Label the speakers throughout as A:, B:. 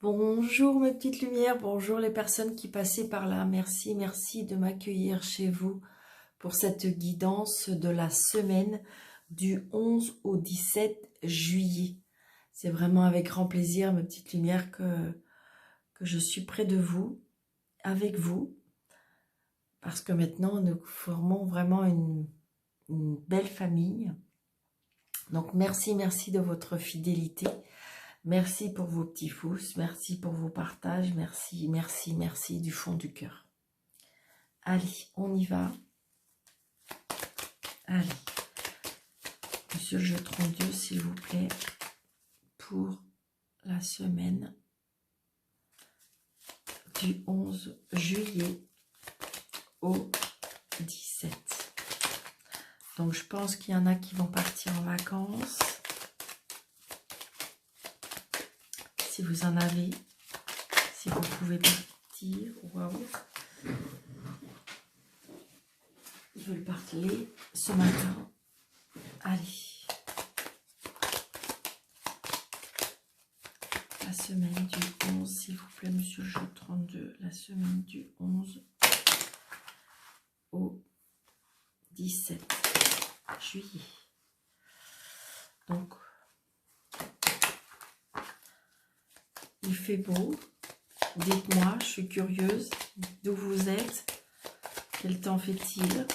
A: Bonjour mes petites lumières, bonjour les personnes qui passaient par là. Merci, merci de m'accueillir chez vous pour cette guidance de la semaine du 11 au 17 juillet. C'est vraiment avec grand plaisir mes petites lumières que je suis près de vous, avec vous, parce que maintenant nous formons vraiment une belle famille. Donc merci, merci de votre fidélité. Merci pour vos petits pouces, merci pour vos partages, merci, merci, merci du fond du cœur. Allez, on y va. Allez, Monsieur le jeu 32, s'il vous plaît, pour la semaine du 11 juillet au 17. Donc, je pense qu'il y en a qui vont partir en vacances. Si vous en avez, si vous pouvez partir, waouh. Je vais le parler ce matin. Allez. La semaine du 11, s'il vous plaît, Monsieur le jeu 32. La semaine du 11 au 17 juillet. Donc, il fait beau. Dites-moi, je suis curieuse d'où vous êtes. Quel temps fait-il?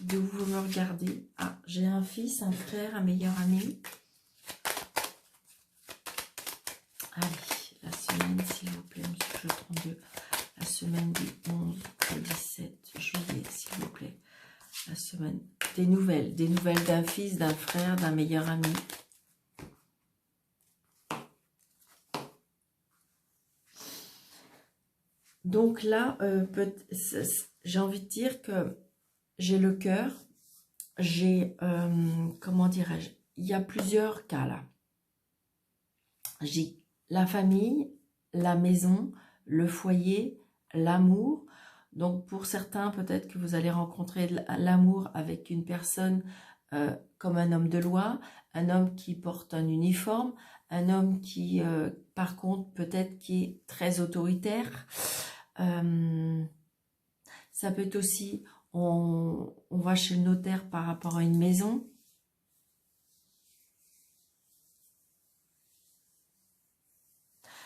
A: D'où vous me regardez? Ah, j'ai un fils, un frère, un meilleur ami. Allez, la semaine, s'il vous plaît, Monsieur le jeu 32. La semaine du 11 au 17 juillet, s'il vous plaît. La semaine. Des nouvelles d'un fils, d'un frère, d'un meilleur ami. Donc là, j'ai envie de dire que j'ai le cœur, j'ai, comment dirais-je, il y a plusieurs cas là. J'ai la famille, la maison, le foyer, l'amour. Donc pour certains, peut-être que vous allez rencontrer l'amour avec une personne comme un homme de loi, un homme qui porte un uniforme, un homme qui, par contre, peut-être qui est très autoritaire. Ça peut être aussi, on va chez le notaire par rapport à une maison.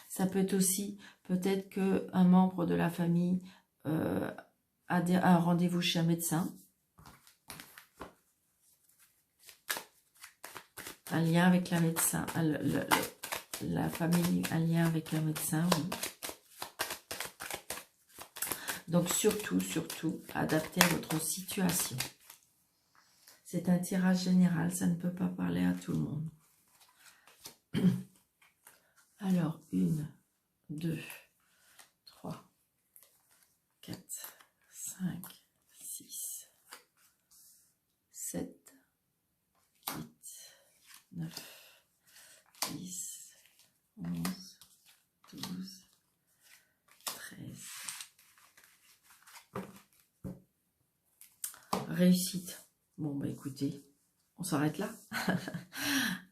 A: Ça peut être aussi, peut-être qu'un membre de la famille a un rendez-vous chez un médecin. Un lien avec la médecin, la famille, un lien avec un médecin, oui. Donc surtout, adaptez à votre situation. C'est un tirage général, ça ne peut pas parler à tout le monde. Alors, 1, 2, 3, 4, 5, 6, 7, 8, 9, 10, 11, 12, 13. Réussite. Bon, bah écoutez, on s'arrête là.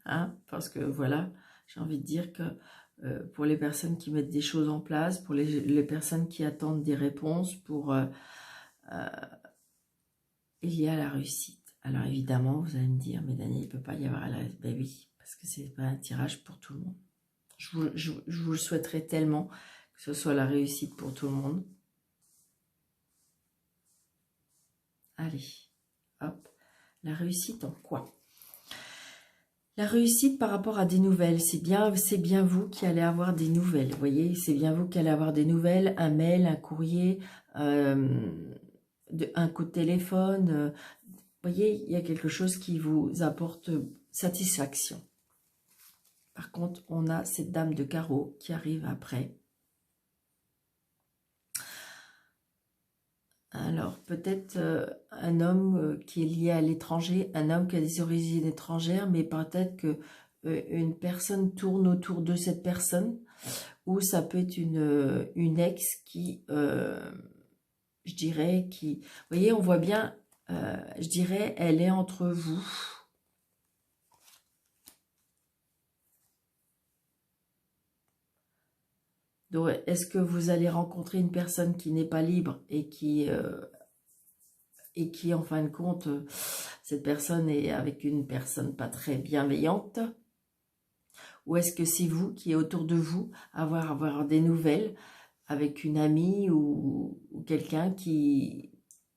A: Hein, parce que voilà, j'ai envie de dire que pour les personnes qui mettent des choses en place, pour les personnes qui attendent des réponses, il y a la réussite. Alors évidemment, vous allez me dire, mais Daniel, il ne peut pas y avoir la réussite. Ben oui, parce que c'est pas un tirage pour tout le monde. Je vous le souhaiterais tellement que ce soit la réussite pour tout le monde. Allez, hop. La réussite en quoi? La réussite par rapport à des nouvelles, c'est bien vous qui allez avoir des nouvelles, vous voyez, c'est bien vous qui allez avoir des nouvelles, un mail, un courrier, un coup de téléphone, vous voyez, il y a quelque chose qui vous apporte satisfaction. Par contre, on a cette dame de carreau qui arrive après. Alors, peut-être un homme qui est lié à l'étranger, un homme qui a des origines étrangères, mais peut-être que une personne tourne autour de cette personne, ou ça peut être une ex qui, je dirais, qui... Vous voyez, on voit bien, je dirais, elle est entre vous. Donc, est-ce que vous allez rencontrer une personne qui n'est pas libre et qui, en fin de compte, cette personne est avec une personne pas très bienveillante? Ou est-ce que c'est vous qui est autour de vous, avoir des nouvelles avec une amie ou quelqu'un qui,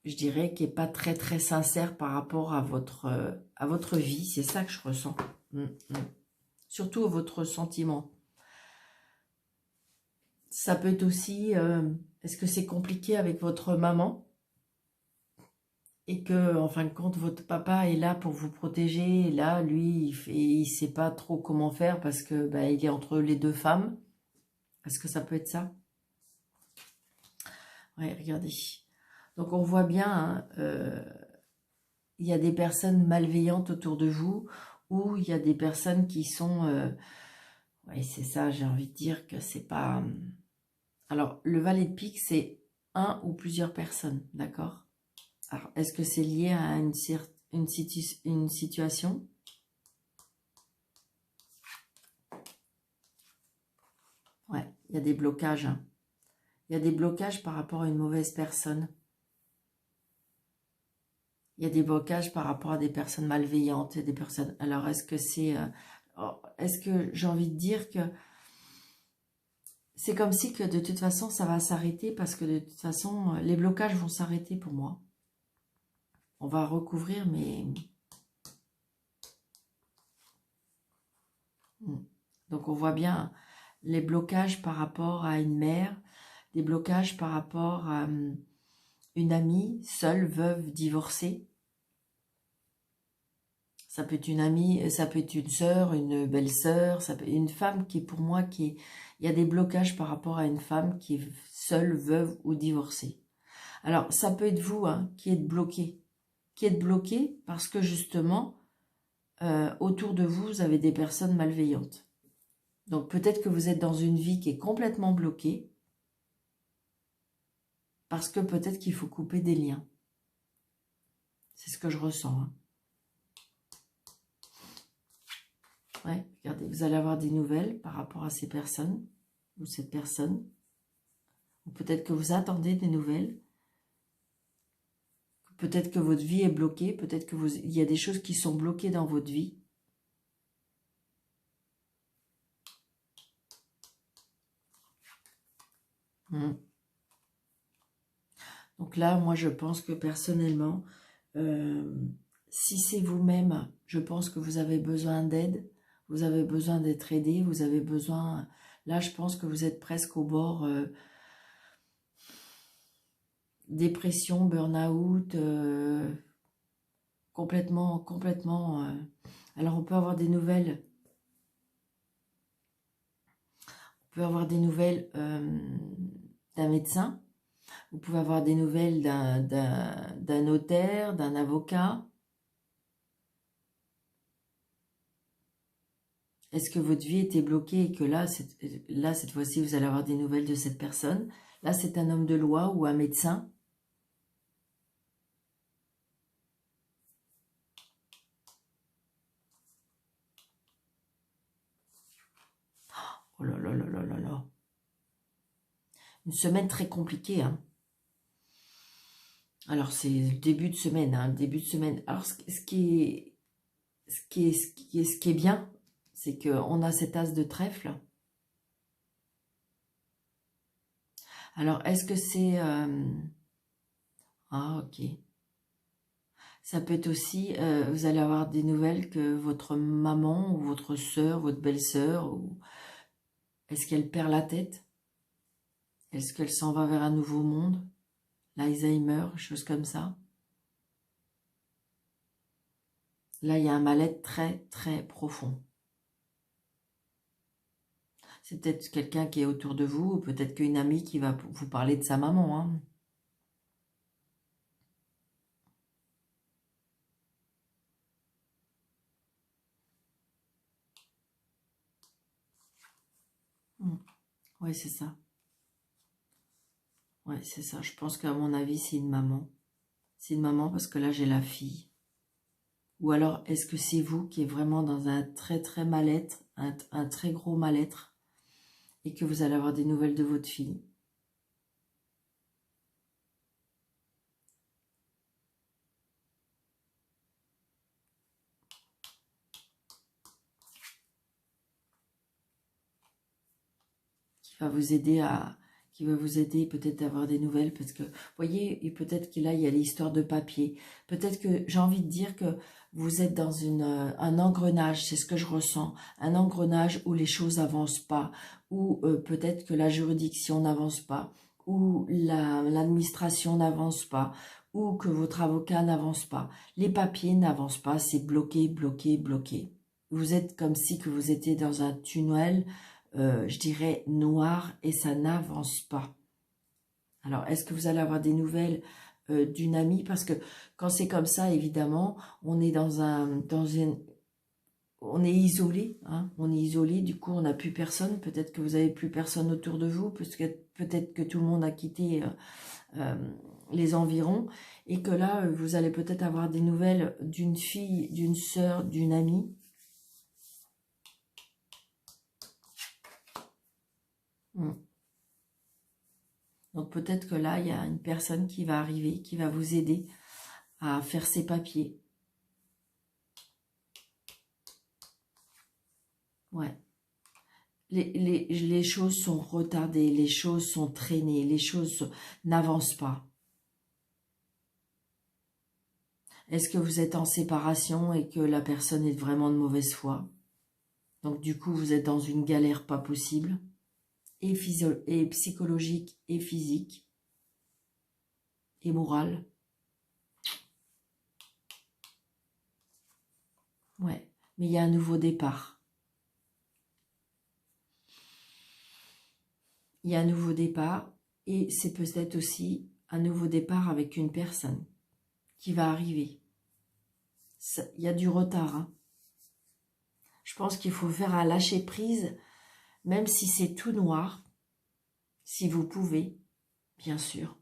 A: je dirais, qui est pas très très sincère par rapport à votre vie? C'est ça que je ressens. Surtout votre sentiment. Ça peut être aussi, est-ce que c'est compliqué avec votre maman? Et que, en fin de compte, votre papa est là pour vous protéger. Et là, lui, il sait pas trop comment faire parce que il est entre les deux femmes. Est-ce que ça peut être ça? Ouais, regardez. Donc, on voit bien, hein, il y a des personnes malveillantes autour de vous ou il y a des personnes qui sont... oui, c'est ça, j'ai envie de dire que c'est pas... Alors, le valet de pique, c'est un ou plusieurs personnes, d'accord? Alors, est-ce que c'est lié à une situation? Ouais, il y a des blocages. Hein. Il y a des blocages par rapport à une mauvaise personne. Il y a des blocages par rapport à des personnes malveillantes et des personnes... Alors, est-ce que c'est... est-ce que j'ai envie de dire que c'est comme si que de toute façon, ça va s'arrêter parce que de toute façon, les blocages vont s'arrêter pour moi. On va recouvrir, mais... Donc, on voit bien les blocages par rapport à une mère, des blocages par rapport à une amie, seule, veuve, divorcée. Ça peut être une amie, ça peut être une sœur, une belle-sœur, ça peut être une femme qui est pour moi, il y a des blocages par rapport à une femme qui est seule, veuve ou divorcée. Alors, ça peut être vous hein, qui êtes bloqué. Qui êtes bloqué parce que justement, autour de vous, vous avez des personnes malveillantes. Donc, peut-être que vous êtes dans une vie qui est complètement bloquée parce que peut-être qu'il faut couper des liens. C'est ce que je ressens. Hein. Ouais, regardez, vous allez avoir des nouvelles par rapport à ces personnes ou cette personne. Ou peut-être que vous attendez des nouvelles. Peut-être que votre vie est bloquée. Peut-être que il y a des choses qui sont bloquées dans votre vie. Donc là, moi, je pense que personnellement, si c'est vous-même, je pense que vous avez besoin d'aide. Vous avez besoin d'être aidé. Vous avez besoin... Là, je pense que vous êtes presque au bord... dépression, burn-out, complètement. Alors, on peut avoir des nouvelles. On peut avoir des nouvelles d'un médecin. Vous pouvez avoir des nouvelles d'un notaire, d'un avocat. Est-ce que votre vie était bloquée et que là, cette fois-ci, vous allez avoir des nouvelles de cette personne? Là, c'est un homme de loi ou un médecin. Oh là là là là là là. Une semaine très compliquée, hein. Alors, c'est le début de semaine, hein, début de semaine. Alors, ce qui est bien, c'est qu'on a cet as de trèfle. Alors, est-ce que c'est... Ah, ok. Ça peut être aussi, vous allez avoir des nouvelles que votre maman ou votre sœur, votre belle-sœur, ou est-ce qu'elle perd la tête? Est-ce qu'elle s'en va vers un nouveau monde? L'Alzheimer, choses comme ça. Là, il y a un mal-être très, très profond. C'est peut-être quelqu'un qui est autour de vous, ou peut-être qu'une amie qui va vous parler de sa maman. Hein. Oui, c'est ça. Oui, c'est ça. Je pense qu'à mon avis, c'est une maman. C'est une maman parce que là, j'ai la fille. Ou alors, est-ce que c'est vous qui êtes vraiment dans un très, très mal-être, un très gros mal-être? et que vous allez avoir des nouvelles de votre fille. Qui va vous aider peut-être à avoir des nouvelles, parce que, vous voyez, et peut-être qu'il là, il y a l'histoire de papier. Peut-être que, j'ai envie de dire que vous êtes dans un engrenage, c'est ce que je ressens, un engrenage où les choses n'avancent pas, ou peut-être que la juridiction n'avance pas, ou l'administration n'avance pas, ou que votre avocat n'avance pas. Les papiers n'avancent pas, c'est bloqué, bloqué, bloqué. Vous êtes comme si que vous étiez dans un tunnel, je dirais noir, et ça n'avance pas. Alors, est-ce que vous allez avoir des nouvelles d'une amie? Parce que quand c'est comme ça, évidemment, on est on est isolé, hein, on est isolé, du coup, on n'a plus personne. Peut-être que vous n'avez plus personne autour de vous, parce que peut-être que tout le monde a quitté les environs, et que là, vous allez peut-être avoir des nouvelles d'une fille, d'une sœur, d'une amie. Donc peut-être que là, il y a une personne qui va arriver, qui va vous aider à faire ses papiers. Ouais. Les choses sont retardées, les choses sont traînées, les choses n'avancent pas. Est-ce que vous êtes en séparation et que la personne est vraiment de mauvaise foi? Donc du coup, vous êtes dans une galère pas possible, et psychologique, et physique, et morale. Ouais, mais il y a un nouveau départ. Il y a un nouveau départ, et c'est peut-être aussi un nouveau départ avec une personne qui va arriver. Il y a du retard, hein. Je pense qu'il faut faire un lâcher-prise, même si c'est tout noir, si vous pouvez, bien sûr.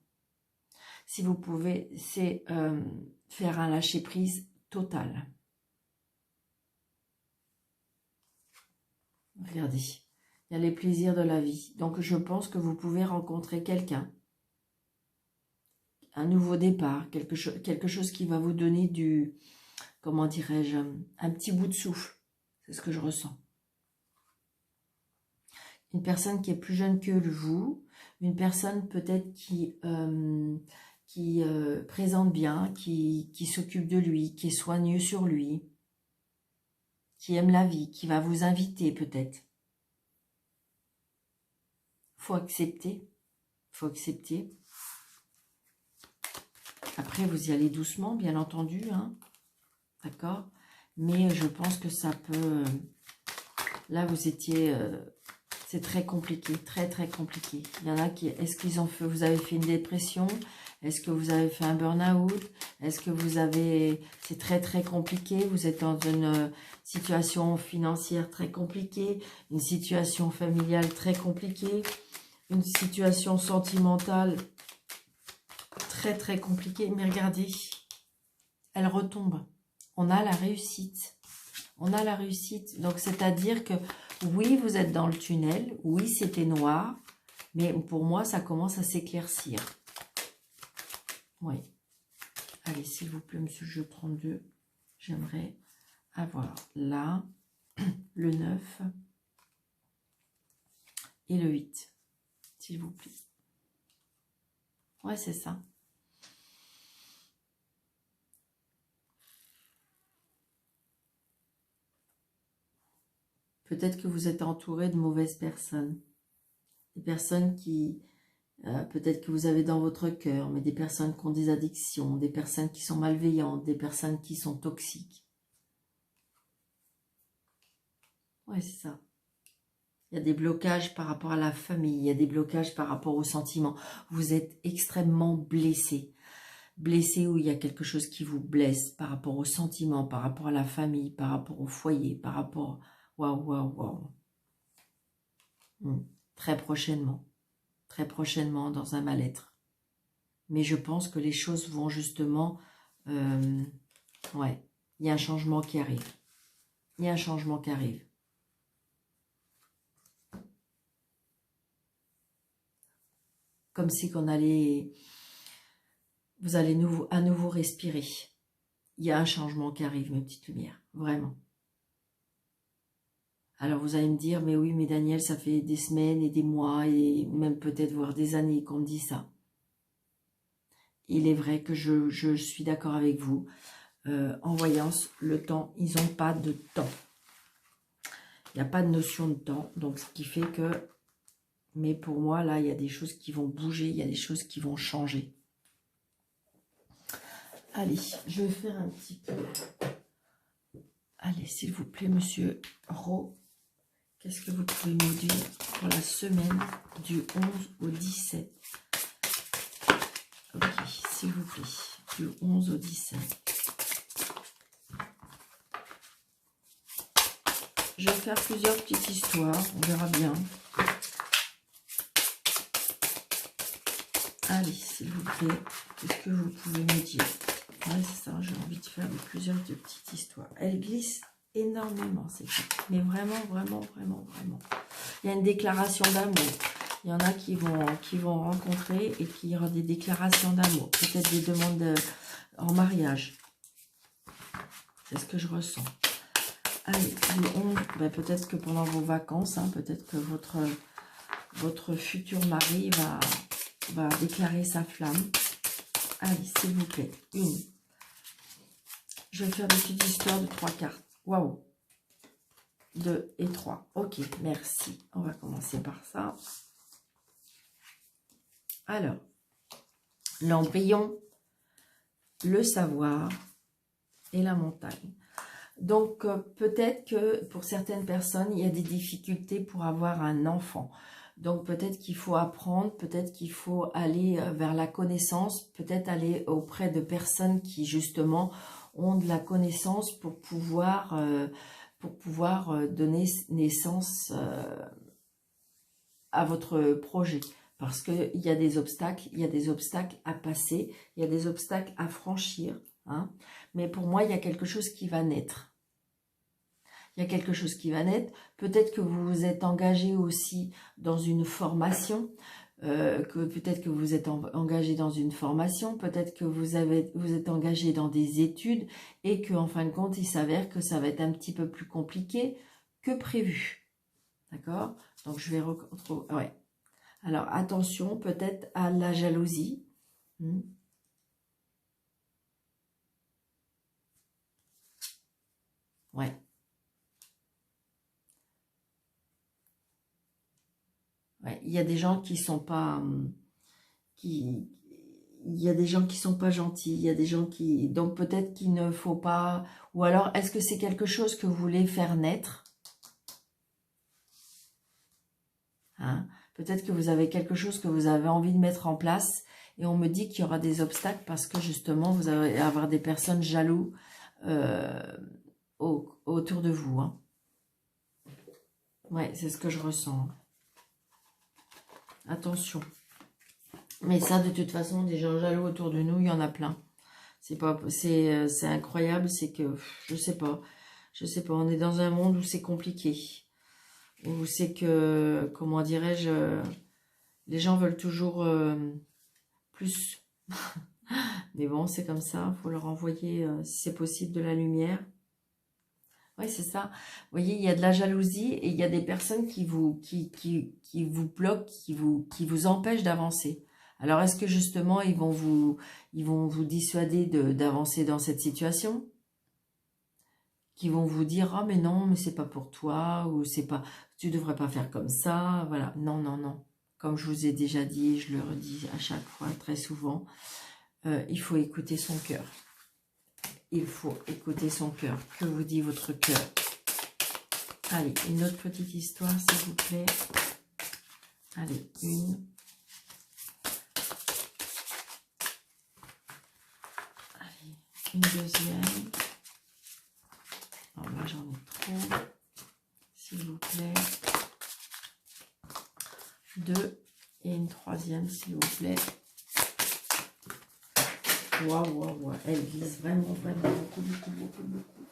A: Si vous pouvez, c'est faire un lâcher-prise total. Regardez, il y a les plaisirs de la vie. Donc je pense que vous pouvez rencontrer quelqu'un, un nouveau départ, quelque chose qui va vous donner du, comment dirais-je, un petit bout de souffle. C'est ce que je ressens. Une personne qui est plus jeune que vous, une personne peut-être qui présente bien, qui s'occupe de lui, qui est soigneux sur lui, qui aime la vie, qui va vous inviter peut-être. Faut accepter, faut accepter. Après, vous y allez doucement, bien entendu, hein, d'accord? Mais je pense que ça peut... Là, vous étiez... c'est très compliqué, très très compliqué. Il y en a qui... Est-ce qu'ils ont fait... Vous avez fait une dépression? Est-ce que vous avez fait un burn-out? Est-ce que vous avez... C'est très très compliqué. Vous êtes dans une situation financière très compliquée, une situation familiale très compliquée, une situation sentimentale très très compliquée. Mais regardez, elle retombe. On a la réussite. On a la réussite. Donc, c'est-à-dire que oui, vous êtes dans le tunnel. Oui, c'était noir. Mais pour moi, ça commence à s'éclaircir. Oui. Allez, s'il vous plaît, monsieur jeu 32, j'aimerais avoir là le 9 et le 8, s'il vous plaît. Ouais, c'est ça. Peut-être que vous êtes entouré de mauvaises personnes. Des personnes qui... peut-être que vous avez dans votre cœur, mais des personnes qui ont des addictions, des personnes qui sont malveillantes, des personnes qui sont toxiques. Ouais, c'est ça. Il y a des blocages par rapport à la famille, il y a des blocages par rapport aux sentiments. Vous êtes extrêmement blessé. Blessé où il y a quelque chose qui vous blesse par rapport aux sentiments, par rapport à la famille, par rapport au foyer, par rapport... Waouh, waouh, waouh. Très prochainement dans un mal-être. Mais je pense que les choses vont justement... ouais, il y a un changement qui arrive. Il y a un changement qui arrive. comme si qu'on allait, vous allez à nouveau respirer. Il y a un changement qui arrive, mes petites lumières, vraiment. Alors vous allez me dire, mais oui, mais Daniel, ça fait des semaines et des mois, et même peut-être voire des années qu'on me dit ça. Il est vrai que je suis d'accord avec vous. En voyance, le temps, ils n'ont pas de temps. Il n'y a pas de notion de temps, donc ce qui fait que... Mais pour moi, là, il y a des choses qui vont bouger, il y a des choses qui vont changer. Allez, je vais faire un petit peu... Allez, s'il vous plaît, monsieur Ro, qu'est-ce que vous pouvez me dire pour la semaine du 11 au 17? Ok, s'il vous plaît, du 11 au 17. Je vais faire plusieurs petites histoires, on verra bien. Allez, s'il vous plaît, qu'est-ce que vous pouvez me dire? Ouais, c'est ça, j'ai envie de faire plusieurs petites histoires. Elle glisse énormément, c'est ça. Mais vraiment, vraiment, vraiment, vraiment. Il y a une déclaration d'amour. Il y en a qui vont rencontrer et qui auront des déclarations d'amour. Peut-être des demandes en mariage. C'est ce que je ressens. Allez, ben peut-être que pendant vos vacances, hein, peut-être que votre futur mari va déclarer sa flamme. Allez, s'il vous plaît, une. Je vais faire des petites histoires de 3 cartes. Waouh. 2 et 3. Ok, merci. On va commencer par ça. Alors, l'embryon, le savoir et la montagne. Donc, peut-être que pour certaines personnes, il y a des difficultés pour avoir un enfant. Donc, peut-être qu'il faut apprendre, peut-être qu'il faut aller vers la connaissance, peut-être aller auprès de personnes qui, justement, ont de la connaissance pour pouvoir donner naissance à votre projet. Parce qu'il y a des obstacles à passer, il y a des obstacles à franchir. Hein. Mais pour moi, il y a quelque chose qui va naître. Il y a quelque chose qui va naître. Peut-être que vous vous êtes engagé aussi dans une formation, peut-être que vous êtes engagé dans une formation, peut-être que vous êtes engagé dans des études et qu'en fin de compte, il s'avère que ça va être un petit peu plus compliqué que prévu. D'accord? Donc, je vais retrouver... Ouais. Alors, attention peut-être à la jalousie. Ouais. Ouais, il y a des gens qui sont pas... il y a des gens qui sont pas gentils, il y a des gens qui... Donc peut-être qu'il ne faut pas... Ou alors, est-ce que c'est quelque chose que vous voulez faire naître? Hein? Peut-être que vous avez quelque chose que vous avez envie de mettre en place et on me dit qu'il y aura des obstacles parce que justement, vous allez avoir des personnes jaloux autour de vous. Hein. Ouais, c'est ce que je ressens. Attention. Mais ça, de toute façon, des gens jaloux autour de nous, il y en a plein. C'est incroyable, c'est que, je sais pas, on est dans un monde où c'est compliqué. Où c'est que, comment dirais-je, les gens veulent toujours plus. Mais bon, c'est comme ça, il faut leur envoyer, si c'est possible, de la lumière. Oui, c'est ça. Vous voyez, il y a de la jalousie et il y a des personnes qui vous bloquent, qui vous empêchent d'avancer. Alors, est-ce que justement, ils vont vous dissuader d'avancer dans cette situation? Qui vont vous dire, ah mais non, mais c'est pas pour toi, ou c'est pas, tu devrais pas faire comme ça, voilà. Non, non, non. Comme je vous ai déjà dit, je le redis à chaque fois, très souvent, il faut écouter son cœur. Il faut écouter son cœur. Que vous dit votre cœur? Allez, une autre petite histoire, s'il vous plaît. Allez, une. Allez, une deuxième. Alors là, j'en ai trop. S'il vous plaît. Deux. Et une troisième, s'il vous plaît. Waouh, waouh, waouh. Elle glisse vraiment, vraiment beaucoup, beaucoup, beaucoup, beaucoup.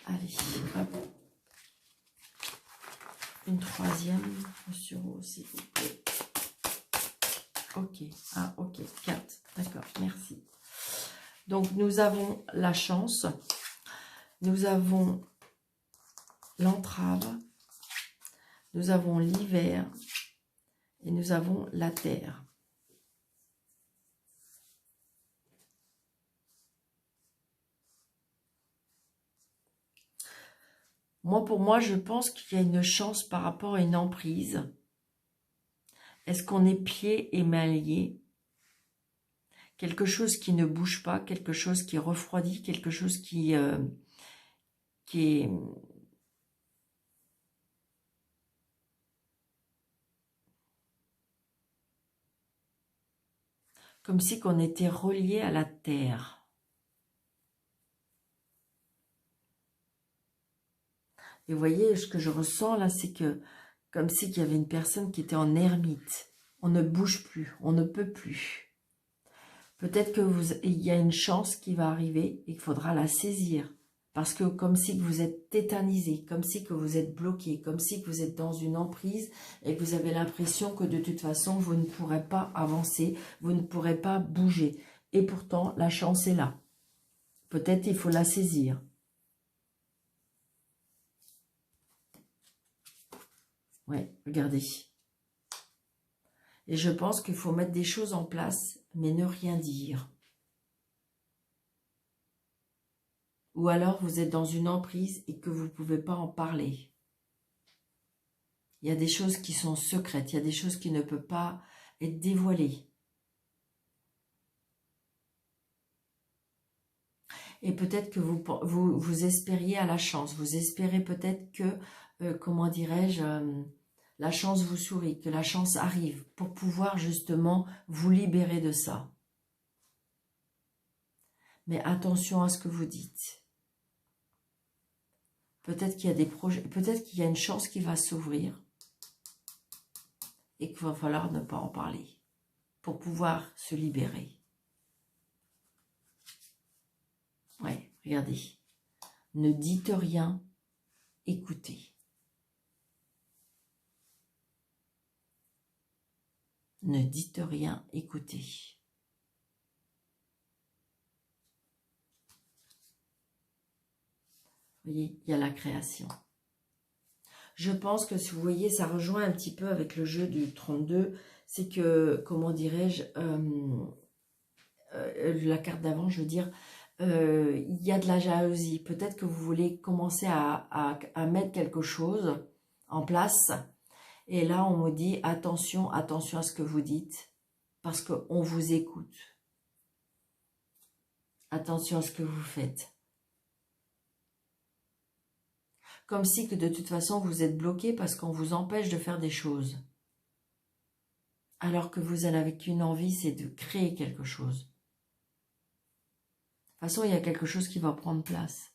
A: Allez, hop. une troisième, Monsieur Rose, s'il vous plaît. Ok, ah ok, 4, d'accord, merci. Donc nous avons la chance, nous avons l'entrave, nous avons l'hiver et nous avons la terre. Moi, pour moi, je pense qu'il y a une chance par rapport à une emprise. Est-ce qu'on est pieds et mains liés? Quelque chose qui ne bouge pas, quelque chose qui refroidit, quelque chose qui est... Comme si qu'on était relié à la terre. Et vous voyez, ce que je ressens là, c'est que comme si qu'il y avait une personne qui était en ermite. On ne bouge plus, on ne peut plus. Peut-être que il y a une chance qui va arriver et qu'il faudra la saisir. Parce que comme si que vous êtes tétanisé, comme si que vous êtes bloqué, comme si que vous êtes dans une emprise et que vous avez l'impression que de toute façon, vous ne pourrez pas avancer, vous ne pourrez pas bouger. Et pourtant, la chance est là. Peut-être il faut la saisir. Ouais, regardez. Et je pense qu'il faut mettre des choses en place, mais ne rien dire. Ou alors vous êtes dans une emprise et que vous ne pouvez pas en parler. Il y a des choses qui sont secrètes, il y a des choses qui ne peuvent pas être dévoilées. Et peut-être que vous espériez à la chance, vous espérez peut-être que, comment dirais-je, la chance vous sourit, que la chance arrive pour pouvoir justement vous libérer de ça. Mais attention à ce que vous dites. Peut-être qu'il y a des projets, peut-être qu'il y a une chance qui va s'ouvrir et qu'il va falloir ne pas en parler pour pouvoir se libérer. Ouais, regardez. Ne dites rien, écoutez. Ne dites rien, écoutez. Vous voyez, il y a la création. Je pense que si vous voyez, ça rejoint un petit peu avec le jeu du 32. C'est que, comment dirais-je, la carte d'avant, je veux dire, il y a de la jalousie. Peut-être que vous voulez commencer à mettre quelque chose en place. Et là, on me dit, attention, attention à ce que vous dites. Parce qu'on vous écoute. Attention à ce que vous faites. Comme si que de toute façon, vous êtes bloqué parce qu'on vous empêche de faire des choses. Alors que vous en avez qu'une envie, c'est de créer quelque chose. De toute façon, il y a quelque chose qui va prendre place.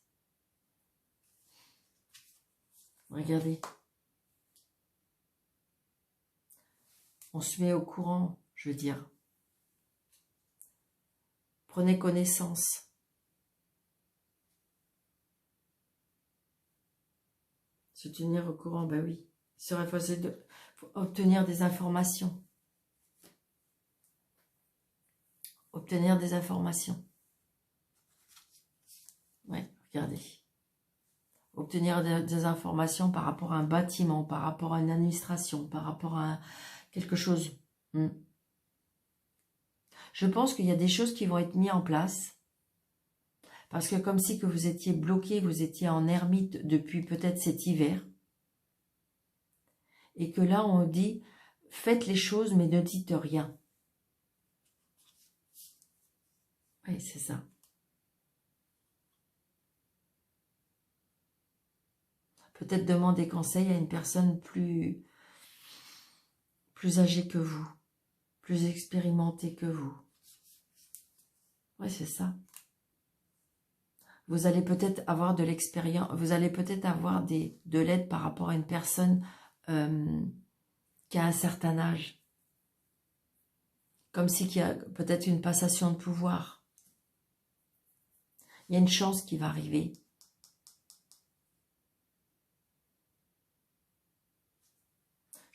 A: Regardez. On se met au courant, je veux dire. Prenez connaissance. Se tenir au courant, ben oui. Il serait facile de obtenir des informations. Obtenir des informations. Ouais, regardez. Obtenir des informations par rapport à un bâtiment, par rapport à une administration, par rapport à quelque chose. Je pense qu'il y a des choses qui vont être mises en place. Parce que comme si que vous étiez bloqué, vous étiez en ermite depuis peut-être cet hiver. Et que là, on dit, faites les choses, mais ne dites rien. Oui, c'est ça. Peut-être demander conseil à une personne plus âgée que vous, plus expérimentée que vous. Oui, c'est ça. Vous allez peut-être avoir de l'expérience, vous allez peut-être avoir de l'aide par rapport à une personne qui a un certain âge. Comme si qu'il y a peut-être une passation de pouvoir. Il y a une chance qui va arriver.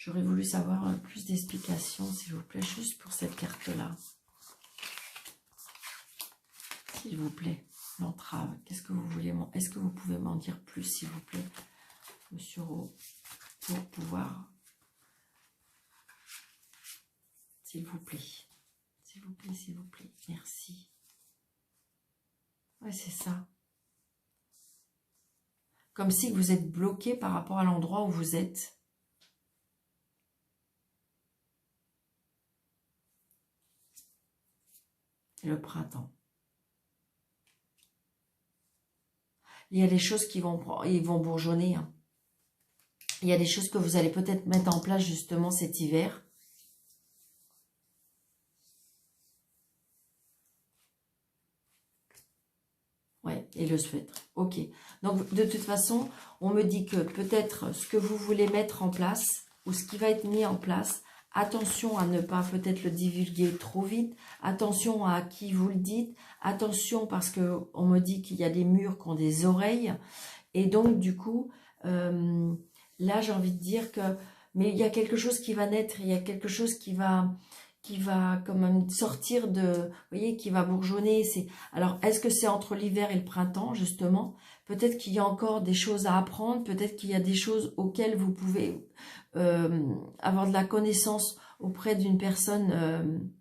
A: J'aurais voulu savoir plus d'explications, s'il vous plaît, juste pour cette carte-là. S'il vous plaît, l'entrave. Qu'est-ce que vous voulez? Est-ce que vous pouvez m'en dire plus, s'il vous plaît, Monsieur Rowe, pour pouvoir... S'il vous plaît. S'il vous plaît, s'il vous plaît. Merci. Ouais, c'est ça. Comme si vous êtes bloqué par rapport à l'endroit où vous êtes. Le printemps. Il y a des choses qui vont bourgeonner. Hein. Il y a des choses que vous allez peut-être mettre en place justement cet hiver. Ouais, et le souhaitre. Ok. Donc, de toute façon, on me dit que peut-être ce que vous voulez mettre en place, ou ce qui va être mis en place, attention à ne pas peut-être le divulguer trop vite, attention à qui vous le dites, attention parce que on me dit qu'il y a des murs qui ont des oreilles, et donc du coup, là j'ai envie de dire que, mais il y a quelque chose qui va naître, il y a quelque chose qui va quand même sortir de, vous voyez, qui va bourgeonner. Alors, est-ce que c'est entre l'hiver et le printemps, justement? Peut-être qu'il y a encore des choses à apprendre, peut-être qu'il y a des choses auxquelles vous pouvez avoir de la connaissance auprès d'une personne,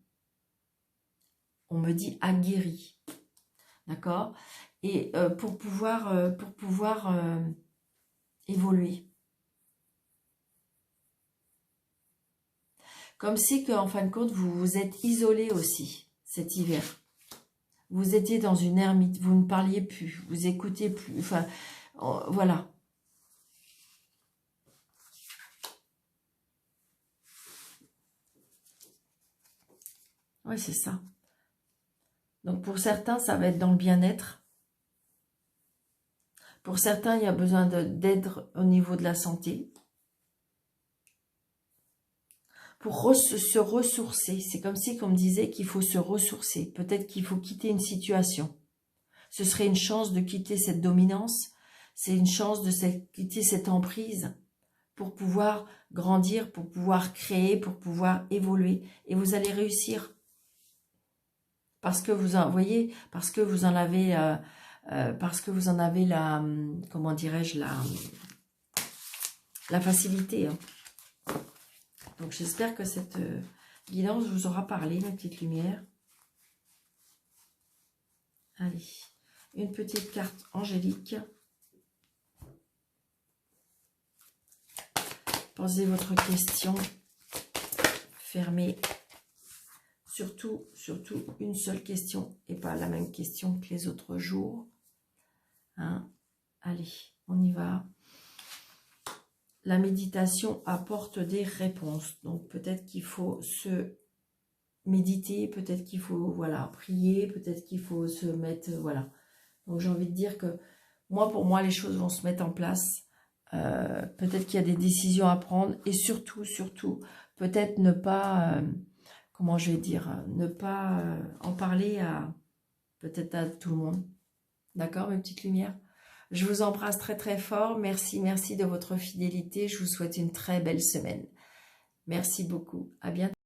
A: on me dit aguerrie, d'accord? Et pour pouvoir évoluer. Comme si qu'en fin de compte, vous vous êtes isolé aussi cet hiver. Vous étiez dans une ermite, vous ne parliez plus, vous écoutez plus, enfin, voilà. Oui, c'est ça. Donc pour certains, ça va être dans le bien-être. Pour certains, il y a besoin d'aide au niveau de la santé. Pour se ressourcer. C'est comme si on me disait qu'il faut se ressourcer. Peut-être qu'il faut quitter une situation. Ce serait une chance de quitter cette dominance. C'est une chance de quitter cette emprise pour pouvoir grandir, pour pouvoir créer, pour pouvoir évoluer. Et vous allez réussir. Parce que vous en voyez, parce que vous en avez la, comment dirais-je, la facilité. Hein. Donc, j'espère que cette guidance vous aura parlé, mes petites lumières. Allez, une petite carte angélique. Posez votre question. Fermez. Surtout une seule question et pas la même question que les autres jours. Hein? Allez, on y va. La méditation apporte des réponses. Donc, peut-être qu'il faut se méditer, peut-être qu'il faut, voilà, prier, peut-être qu'il faut se mettre, voilà. Donc, j'ai envie de dire que, pour moi, les choses vont se mettre en place. Peut-être qu'il y a des décisions à prendre. Et surtout, peut-être ne pas, comment je vais dire, ne pas en parler peut-être à tout le monde. D'accord, mes petites lumières? Je vous embrasse très très fort. Merci de votre fidélité. Je vous souhaite une très belle semaine. Merci beaucoup. À bientôt.